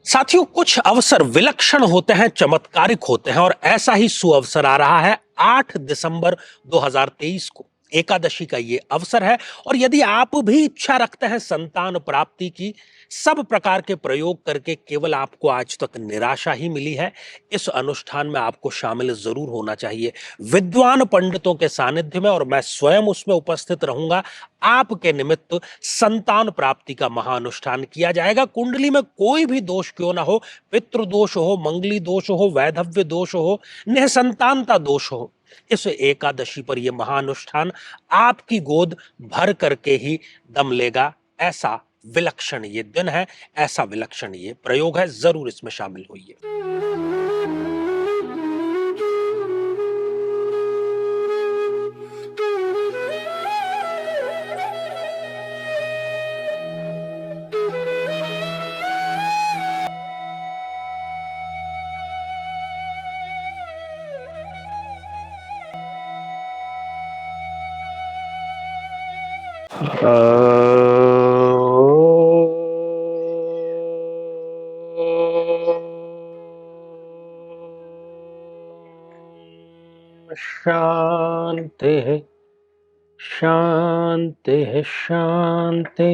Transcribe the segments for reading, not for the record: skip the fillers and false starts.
साथियों, कुछ अवसर विलक्षण होते हैं, चमत्कारिक होते हैं और ऐसा ही सुअवसर आ रहा है 8 दिसंबर 2023 को। एकादशी का ये अवसर है और यदि आप भी इच्छा रखते हैं संतान प्राप्ति की, सब प्रकार के प्रयोग करके केवल आपको आज तक निराशा ही मिली है, इस अनुष्ठान में आपको शामिल जरूर होना चाहिए। विद्वान पंडितों के सानिध्य में और मैं स्वयं उसमें उपस्थित रहूंगा। आपके निमित्त संतान प्राप्ति का महाअनुष्ठान किया जाएगा। कुंडली में कोई भी दोष क्यों ना हो, पितृ दोष हो, मंगली दोष हो, वैधव्य दोष हो, निसंतानता दोष हो, इस एकादशी पर यह महाअनुष्ठान आपकी गोद भर करके ही दम लेगा। ऐसा विलक्षण ये दिन है, ऐसा विलक्षण ये प्रयोग है, जरूर इसमें शामिल होइए। शांति शांति शांति।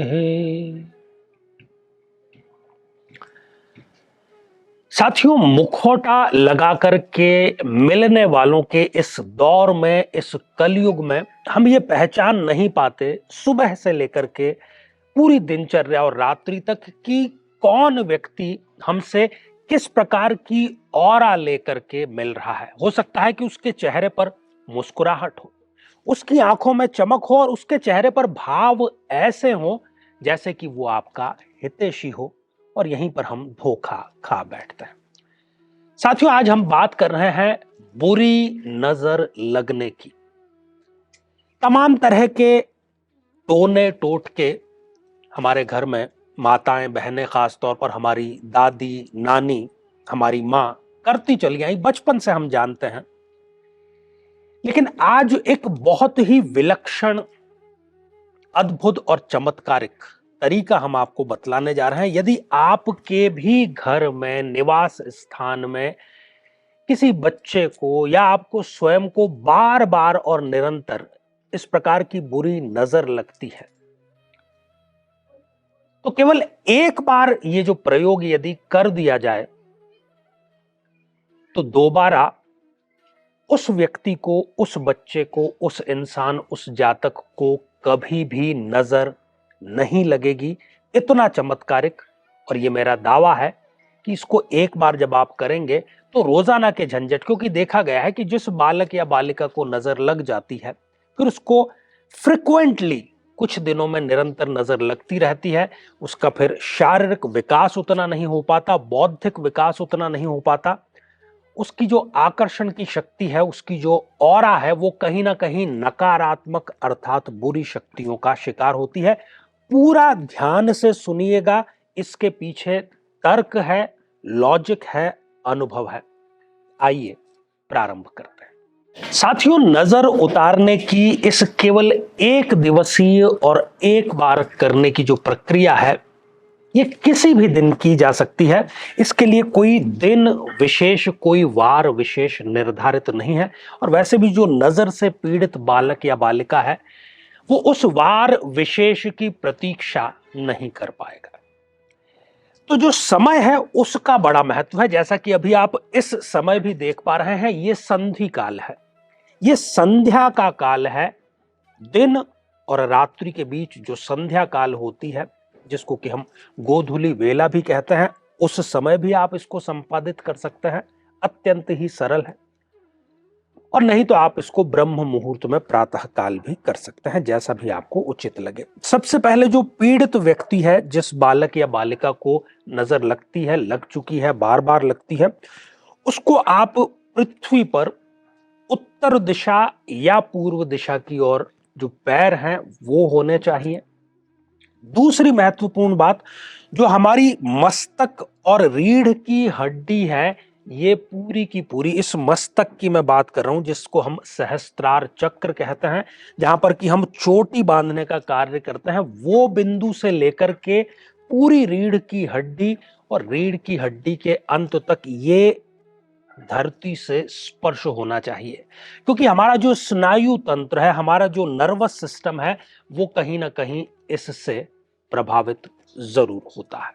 साथियों, मुखौटा लगा करके मिलने वालों के इस दौर में, इस कलयुग में हम ये पहचान नहीं पाते सुबह से लेकर के पूरी दिनचर्या और रात्रि तक कि कौन व्यक्ति हमसे किस प्रकार की ऑरा लेकर के मिल रहा है। हो सकता है कि उसके चेहरे पर मुस्कुराहट हो, उसकी आंखों में चमक हो और उसके चेहरे पर भाव ऐसे हो जैसे कि वो आपका हितैषी हो, और यहीं पर हम धोखा खा बैठते हैं। साथियों, आज हम बात कर रहे हैं बुरी नजर लगने की। तमाम तरह के टोने टोटके हमारे घर में माताएं बहनें, खास तौर पर हमारी दादी नानी, हमारी मां करती चली आई, बचपन से हम जानते हैं। लेकिन आज एक बहुत ही विलक्षण, अद्भुत और चमत्कारिक तरीका हम आपको बतलाने जा रहे हैं। यदि आपके भी घर में, निवास स्थान में किसी बच्चे को या आपको स्वयं को बार बार और निरंतर इस प्रकार की बुरी नजर लगती है, तो केवल एक बार ये जो प्रयोग यदि कर दिया जाए तो दोबारा उस व्यक्ति को, उस बच्चे को, उस इंसान, उस जातक को कभी भी नजर नहीं लगेगी। इतना चमत्कारिक। और ये मेरा दावा है कि इसको एक बार जब आप करेंगे तो रोजाना के झंझट, क्योंकि देखा गया है कि जिस बालक या बालिका को नजर लग जाती है फिर उसको फ्रिक्वेंटली कुछ दिनों में निरंतर नजर लगती रहती है। उसका फिर शारीरिक विकास उतना नहीं हो पाता, बौद्धिक विकास उतना नहीं हो पाता, उसकी जो आकर्षण की शक्ति है, उसकी जो ऑरा है, वो कहीं ना कहीं नकारात्मक अर्थात बुरी शक्तियों का शिकार होती है। पूरा ध्यान से सुनिएगा, इसके पीछे तर्क है, लॉजिक है, अनुभव है। आइए प्रारंभ करते हैं। साथियों, नजर उतारने की इस केवल एक दिवसीय और एक बार करने की जो प्रक्रिया है, ये किसी भी दिन की जा सकती है। इसके लिए कोई दिन विशेष, कोई वार विशेष निर्धारित नहीं है। और वैसे भी जो नजर से पीड़ित बालक या बालिका है, वो उस वार विशेष की प्रतीक्षा नहीं कर पाएगा। तो जो समय है उसका बड़ा महत्व है। जैसा कि अभी आप इस समय भी देख पा रहे हैं, ये संधि काल है, ये संध्या का काल है। दिन और रात्रि के बीच जो संध्या काल होती है, जिसको कि हम गोधूली वेला भी कहते हैं, उस समय भी आप इसको संपादित कर सकते हैं। अत्यंत ही सरल है। और नहीं तो आप इसको ब्रह्म मुहूर्त में प्रातः काल भी कर सकते हैं, जैसा भी आपको उचित लगे। सबसे पहले जो पीड़ित व्यक्ति है, जिस बालक या बालिका को नजर लगती है, लग चुकी है, बार बार लगती है, उसको आप पृथ्वी पर उत्तर दिशा या पूर्व दिशा की ओर जो पैर हैं वो होने चाहिए। दूसरी महत्वपूर्ण बात, जो हमारी मस्तक और रीढ़ की हड्डी है, ये पूरी की पूरी, इस मस्तक की मैं बात कर रहा हूं, जिसको हम सहस्त्रार चक्र कहते हैं, जहां पर कि हम चोटी बांधने का कार्य करते हैं, वो बिंदु से लेकर के पूरी रीढ़ की हड्डी और रीढ़ की हड्डी के अंत तक ये धरती से स्पर्श होना चाहिए, क्योंकि हमारा जो स्नायु तंत्र है, हमारा जो नर्वस सिस्टम है, वो कहीं ना कहीं इससे प्रभावित जरूर होता है।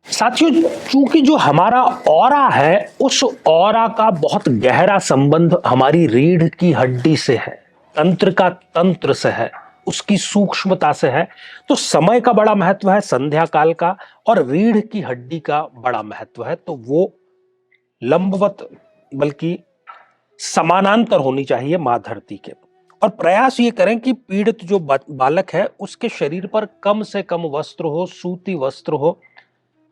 साथियों, चूंकि जो हमारा ऑरा है, उस ऑरा का बहुत गहरा संबंध हमारी रीढ़ की हड्डी से है, तंत्र का तंत्र से है, उसकी सूक्ष्मता से है, तो समय का बड़ा महत्व है, संध्या काल का, और रीढ़ की हड्डी का बड़ा महत्व है। तो वो लंबवत बल्कि समानांतर होनी चाहिए मां धरती के। और प्रयास ये करें कि पीड़ित जो बालक है उसके शरीर पर कम से कम वस्त्र हो, सूती वस्त्र हो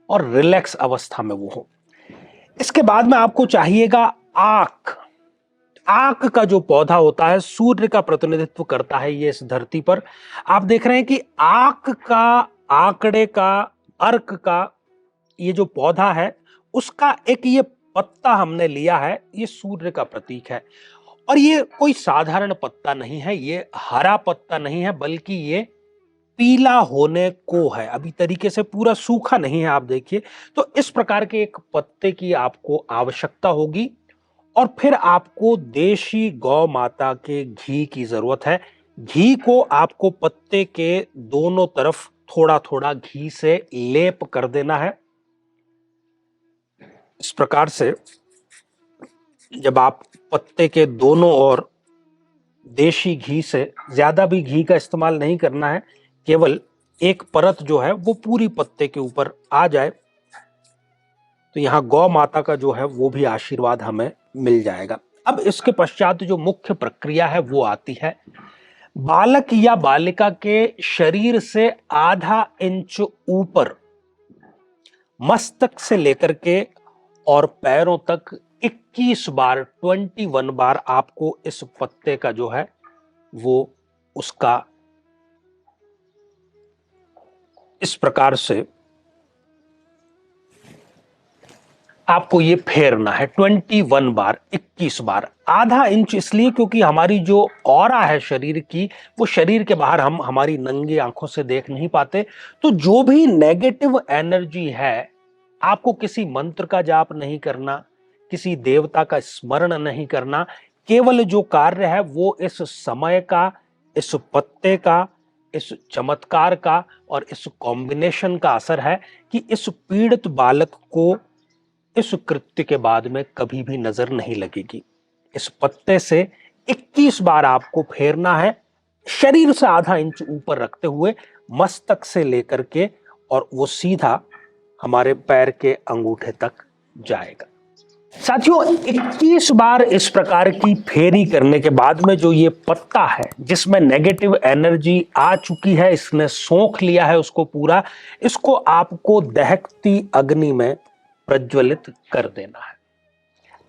और रिलैक्स अवस्था में वो हो। इसके बाद में आपको चाहिएगा आक। आक का जो पौधा होता है, सूर्य का प्रतिनिधित्व करता है ये इस धरती पर। आप देख रहे हैं कि आक का, आंकड़े का, अर्क का ये जो पौधा है, उसका एक ये पत्ता हमने लिया है, ये सूर्य का प्रतीक है। और ये कोई साधारण पत्ता नहीं है, ये हरा पत्ता नहीं है, बल्कि ये पीला होने को है, अभी तरीके से पूरा सूखा नहीं है। आप देखिए, तो इस प्रकार के एक पत्ते की आपको आवश्यकता होगी। और फिर आपको देशी गौ माता के घी की जरूरत है। घी को आपको पत्ते के दोनों तरफ थोड़ा थोड़ा घी से लेप कर देना है। इस प्रकार से जब आप पत्ते के दोनों ओर देशी घी से, ज्यादा भी घी का इस्तेमाल नहीं करना है, केवल एक परत जो है वो पूरी पत्ते के ऊपर आ जाए, तो यहां गौ माता का जो है वो भी आशीर्वाद हमें मिल जाएगा। अब इसके पश्चात जो मुख्य प्रक्रिया है वो आती है। बालक या बालिका के शरीर से आधा इंच ऊपर मस्तक से लेकर के और पैरों तक 21 बार, 21 बार आपको इस पत्ते का जो है वो उसका इस प्रकार से आपको ये फेरना है। 21 बार, 21 बार। आधा इंच इसलिए क्योंकि हमारी जो ऑरा है शरीर की, वो शरीर के बाहर हम हमारी नंगी आंखों से देख नहीं पाते। तो जो भी नेगेटिव एनर्जी है, आपको किसी मंत्र का जाप नहीं करना, किसी देवता का स्मरण नहीं करना, केवल जो कार्य है वो इस समय का, इस पत्ते का, इस चमत्कार का और इस कॉम्बिनेशन का असर है कि इस पीड़ित बालक को इस कृत्य के बाद में कभी भी नजर नहीं लगेगी। इस पत्ते से 21 बार आपको फेरना है, शरीर से आधा इंच ऊपर रखते हुए, मस्तक से लेकर के, और वो सीधा हमारे पैर के अंगूठे तक जाएगा। साथियों, 21 बार इस प्रकार की फेरी करने के बाद में जो ये पत्ता है, जिसमें नेगेटिव एनर्जी आ चुकी है, इसने सोख लिया है उसको पूरा, इसको आपको दहकती अग्नि में प्रज्वलित कर देना है।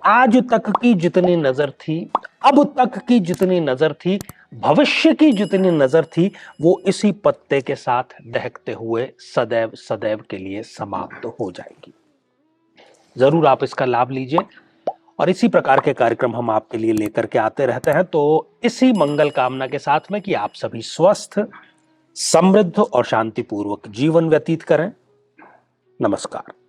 आज तक की जितनी नजर थी, अब तक की जितनी नजर थी, भविष्य की जितनी नजर थी, वो इसी पत्ते के साथ दहकते हुए सदैव सदैव के लिए समाप्त हो जाएगी। जरूर आप इसका लाभ लीजिए, और इसी प्रकार के कार्यक्रम हम आपके लिए लेकर के आते रहते हैं। तो इसी मंगल कामना के साथ में कि आप सभी स्वस्थ, समृद्ध और शांतिपूर्वक जीवन व्यतीत करें। नमस्कार।